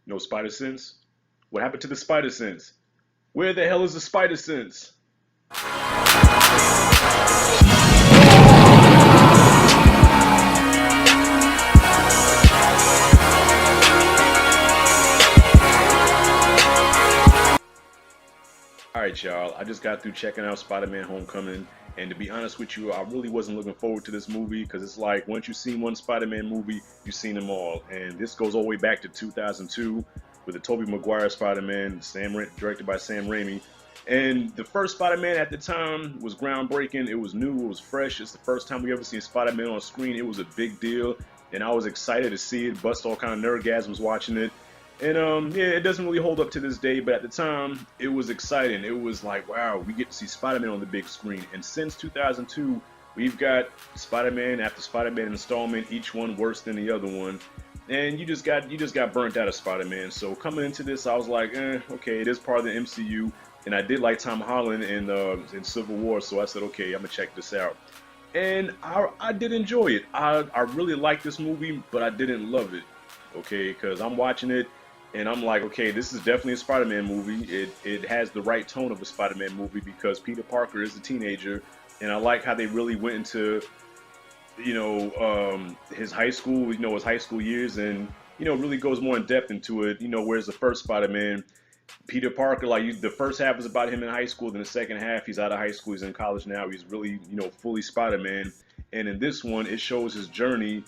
No spider sense? What happened to the spider sense? Where the hell is the spider sense? All right, y'all. I just got through checking out Spider-Man: Homecoming, and to be honest with you, I really wasn't looking forward to this movie because it's like once you've seen one Spider-Man movie, you've seen them all, and this goes all the way back to 2002 with the Tobey Maguire Spider-Man, directed by Sam Raimi. And the first Spider-Man at the time was groundbreaking. It was new. It was fresh. It's the first time we ever seen Spider-Man on screen. It was a big deal, and I was excited to see it. Bust all kind of nerdgasms watching it. And yeah, it doesn't really hold up to this day, but at the time, it was exciting. It was like, wow, we get to see Spider-Man on the big screen. And since 2002, we've got Spider-Man after Spider-Man installment, each one worse than the other one. And you just got burnt out of Spider-Man. So coming into this, I was like, okay, it is part of the MCU, and I did like Tom Holland in Civil War, so I said, okay, I'm gonna check this out. And I did enjoy it. I really liked this movie, but I didn't love it. Okay, because I'm watching it and I'm like, okay, this is definitely a Spider-Man movie. It has the right tone of a Spider-Man movie because Peter Parker is a teenager, and I like how they really went into his high school, his high school years, and really goes more in depth into it. Whereas the first Spider-Man, Peter Parker, like the first half is about him in high school, then the second half he's out of high school, he's in college now, he's really fully Spider-Man, and in this one it shows his journey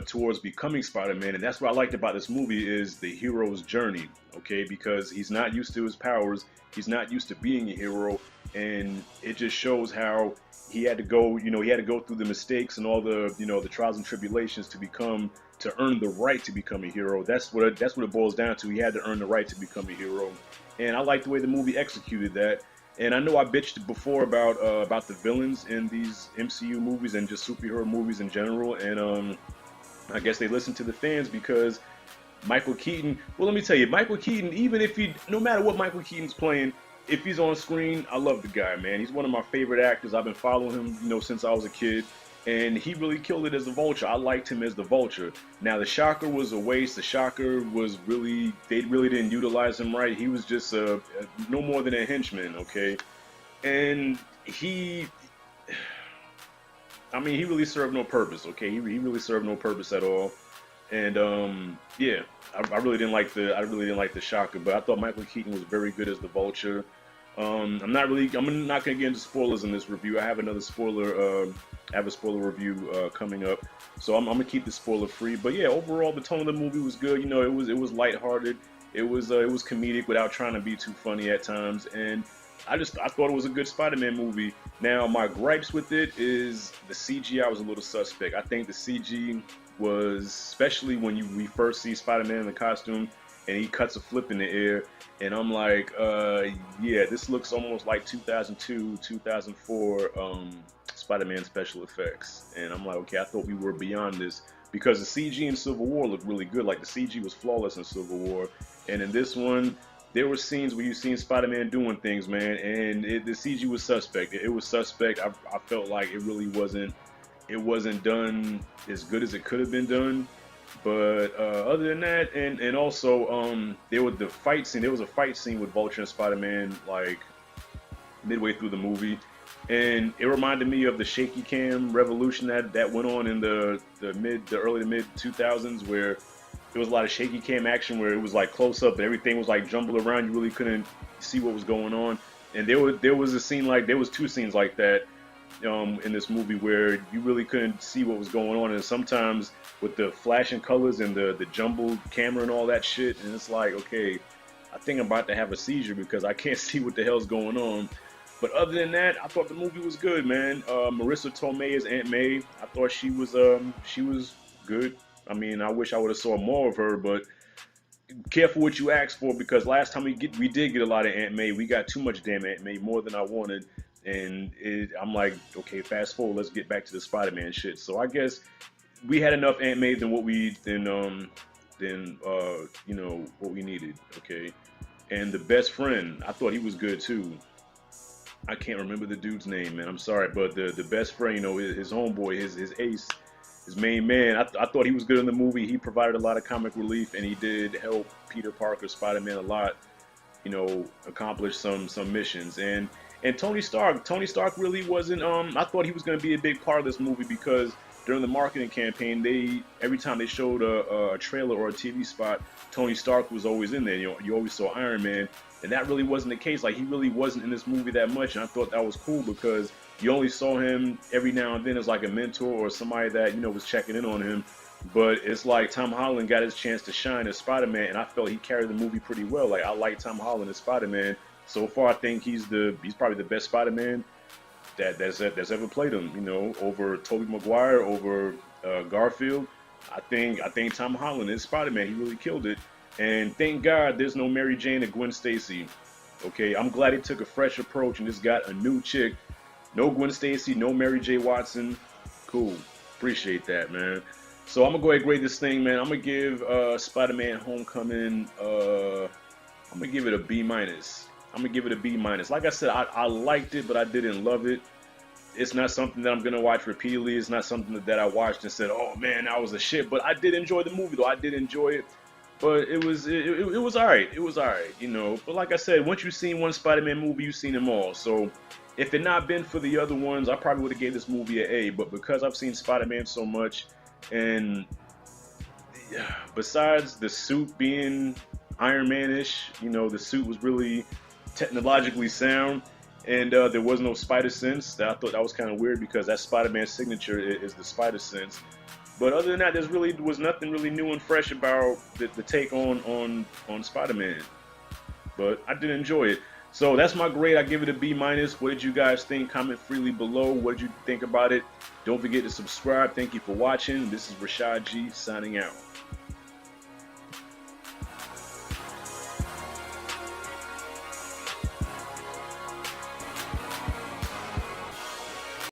towards becoming Spider-Man, and that's what I liked about this movie is the hero's journey. Okay, because he's not used to his powers, he's not used to being a hero, and it just shows how he had to go. He had to go through the mistakes and all the trials and tribulations to earn the right to become a hero. That's what it boils down to. He had to earn the right to become a hero, and I like the way the movie executed that. And I know I bitched before about the villains in these MCU movies and just superhero movies in general, and I guess they listen to the fans because Michael Keaton. Well, let me tell you, Michael Keaton. Even if no matter what Michael Keaton's playing, if he's on screen, I love the guy, man. He's one of my favorite actors. I've been following him, since I was a kid, and he really killed it as the Vulture. I liked him as the Vulture. Now, the Shocker was a waste. The Shocker was they really didn't utilize him right. He was just no more than a henchman, okay, and he really served no purpose. Okay, he really served no purpose at all. And yeah, I really didn't like the Shocker, but I thought Michael Keaton was very good as the Vulture. I'm not gonna get into spoilers in this review. I have another I have a spoiler review coming up, so I'm gonna keep the spoiler free. But yeah, overall the tone of the movie was good. It was lighthearted. It was comedic without trying to be too funny at times, and I thought it was a good Spider-Man movie. Now my gripes with it is the CGI was a little suspect. I think the CG was, especially when we first see Spider-Man in the costume and he cuts a flip in the air, and I'm like, yeah, this looks almost like 2002, 2004 Spider-Man special effects, and I'm like, okay, I thought we were beyond this because the CG in Civil War looked really good. Like the CG was flawless in Civil War, and in this one, there were scenes where you've seen Spider-Man doing things, man, and the CG was suspect. It was suspect. I felt like it really wasn't done as good as it could have been done. But other than that, and also there was the fight scene. There was a fight scene with Vulture and Spider-Man like midway through the movie, and it reminded me of the shaky cam revolution that went on in the early to mid 2000s, where there was a lot of shaky cam action where it was like close up and everything was like jumbled around. You really couldn't see what was going on. And there was two scenes like that in this movie where you really couldn't see what was going on. And sometimes with the flashing colors and the jumbled camera and all that shit, and it's like, okay, I think I'm about to have a seizure because I can't see what the hell's going on. But other than that, I thought the movie was good, man. Marissa Tomei as Aunt May. I thought she was good. I mean, I wish I would have saw more of her, but careful what you ask for because last time we did get a lot of Aunt May. We got too much damn Aunt May, more than I wanted, and I'm like, okay, fast forward, let's get back to the Spider-Man shit. So I guess we had enough Aunt May than what we needed. Okay, and the best friend, I thought he was good too. I can't remember the dude's name, man. I'm sorry, but the best friend, his homeboy, his ace. his main man. I thought he was good in the movie. He provided a lot of comic relief, and he did help Peter Parker, Spider-Man, a lot. Accomplish some missions. And Tony Stark really wasn't. I thought he was going to be a big part of this movie because during the marketing campaign, every time they showed a trailer or a TV spot, Tony Stark was always in there. You always saw Iron Man, and that really wasn't the case. Like, he really wasn't in this movie that much, and I thought that was cool because you only saw him every now and then as like a mentor or somebody that was checking in on him. But it's like Tom Holland got his chance to shine as Spider-Man, and I felt he carried the movie pretty well. Like, I like Tom Holland as Spider-Man. So far, I think he's probably the best Spider-Man that's ever played him. Over Tobey Maguire, over Garfield. I think Tom Holland is Spider-Man. He really killed it. And thank God there's no Mary Jane or Gwen Stacy. Okay, I'm glad he took a fresh approach and just got a new chick. No Gwen Stacy, no Mary J. Watson. Cool. Appreciate that, man. So I'm gonna go ahead and grade this thing, man. I'm gonna give Spider-Man: Homecoming. I'm gonna give it a B minus. I'm gonna give it a B minus. Like I said, I liked it, but I didn't love it. It's not something that I'm gonna watch repeatedly. It's not something that I watched and said, "Oh man, that was a shit." But I did enjoy the movie, though. I did enjoy it. But it was alright. It was alright, But like I said, once you've seen one Spider-Man movie, you've seen them all. So if it not been for the other ones, I probably would have gave this movie an A. But because I've seen Spider-Man so much, and besides the suit being Iron Man-ish, the suit was really technologically sound, and there was no spider sense. I thought that was kind of weird because that Spider-Man signature is the spider sense. But other than that, was nothing really new and fresh about the take on Spider-Man. But I did enjoy it. So that's my grade. I give it a B minus. What did you guys think? Comment freely below. What did you think about it? Don't forget to subscribe. Thank you for watching. This is Rashad G signing out.